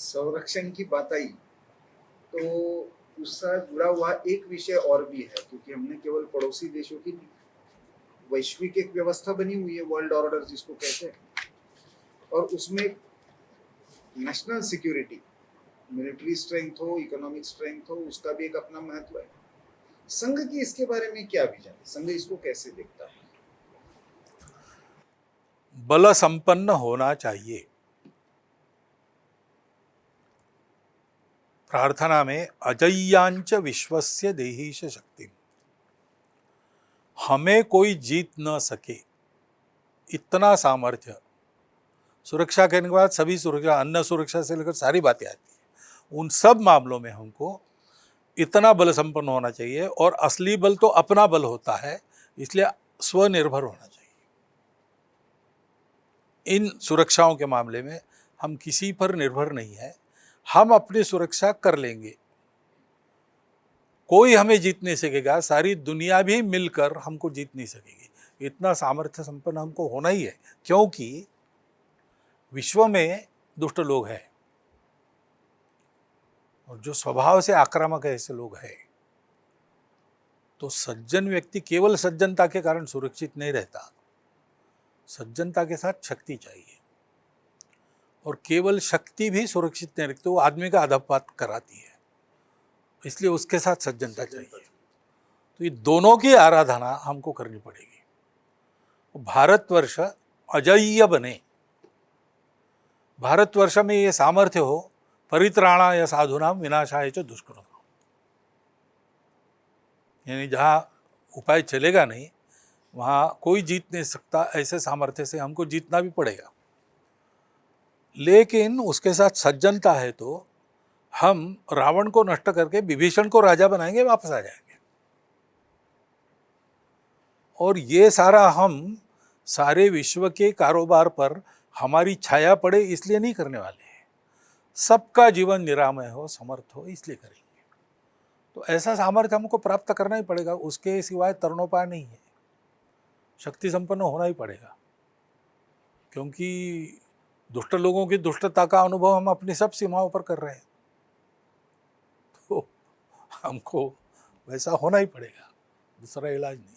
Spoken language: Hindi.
संरक्षण की बात आई तो उससे जुड़ा हुआ एक विषय और भी है, क्योंकि हमने केवल पड़ोसी देशों की नहीं, वैश्विक एक व्यवस्था बनी हुई है, वर्ल्ड ऑर्डर जिसको कहते हैं, और उसमें नेशनल सिक्योरिटी, मिलिट्री स्ट्रेंथ हो, इकोनॉमिक स्ट्रेंथ हो, उसका भी एक अपना महत्व है। संघ की इसके बारे में क्या विचार है? संघ इसको कैसे देखता है? बल संपन्न होना चाहिए। प्रार्थना में अजय्यांच विश्वस्य देहीश शक्ति, हमें कोई जीत न सके इतना सामर्थ्य। सुरक्षा कहने के बाद सभी सुरक्षा, अन्न सुरक्षा से लेकर सारी बातें आती हैं। उन सब मामलों में हमको इतना बल संपन्न होना चाहिए, और असली बल तो अपना बल होता है, इसलिए स्वनिर्भर होना चाहिए। इन सुरक्षाओं के मामले में हम किसी पर निर्भर नहीं है, हम अपनी सुरक्षा कर लेंगे। कोई हमें जीत नहीं सकेगा, सारी दुनिया भी मिलकर हमको जीत नहीं सकेगी। इतना सामर्थ्य संपन्न हमको होना ही है, क्योंकि विश्व में दुष्ट लोग हैं, और जो स्वभाव से आक्रामक है ऐसे लोग हैं। तो सज्जन व्यक्ति केवल सज्जनता के कारण सुरक्षित नहीं रहता, सज्जनता के साथ शक्ति चाहिए, और केवल शक्ति भी सुरक्षित नहीं रखती, वो आदमी का अधःपात कराती है, इसलिए उसके साथ सज्जनता चाहिए। तो ये दोनों की आराधना हमको करनी पड़ेगी। भारतवर्ष अजय्य बने, भारतवर्ष में ये सामर्थ्य हो, परित्राणाय साधूनां विनाशाय च दुष्कृताम्, यानी जहाँ उपाय चलेगा नहीं वहाँ कोई जीत नहीं सकता, ऐसे सामर्थ्य से हमको जीतना भी पड़ेगा। लेकिन उसके साथ सज्जनता है तो हम रावण को नष्ट करके विभीषण को राजा बनाएंगे, वापस आ जाएंगे। और ये सारा हम सारे विश्व के कारोबार पर हमारी छाया पड़े इसलिए नहीं करने वाले हैं, सबका जीवन निरामय हो, समर्थ हो, इसलिए करेंगे। तो ऐसा सामर्थ्य हमको प्राप्त करना ही पड़ेगा, उसके सिवाय तरणोपाय नहीं है। शक्ति संपन्न होना ही पड़ेगा, क्योंकि दुष्ट लोगों की दुष्टता का अनुभव हम अपनी सब सीमाओं पर कर रहे हैं, तो हमको वैसा होना ही पड़ेगा, दूसरा इलाज नहीं।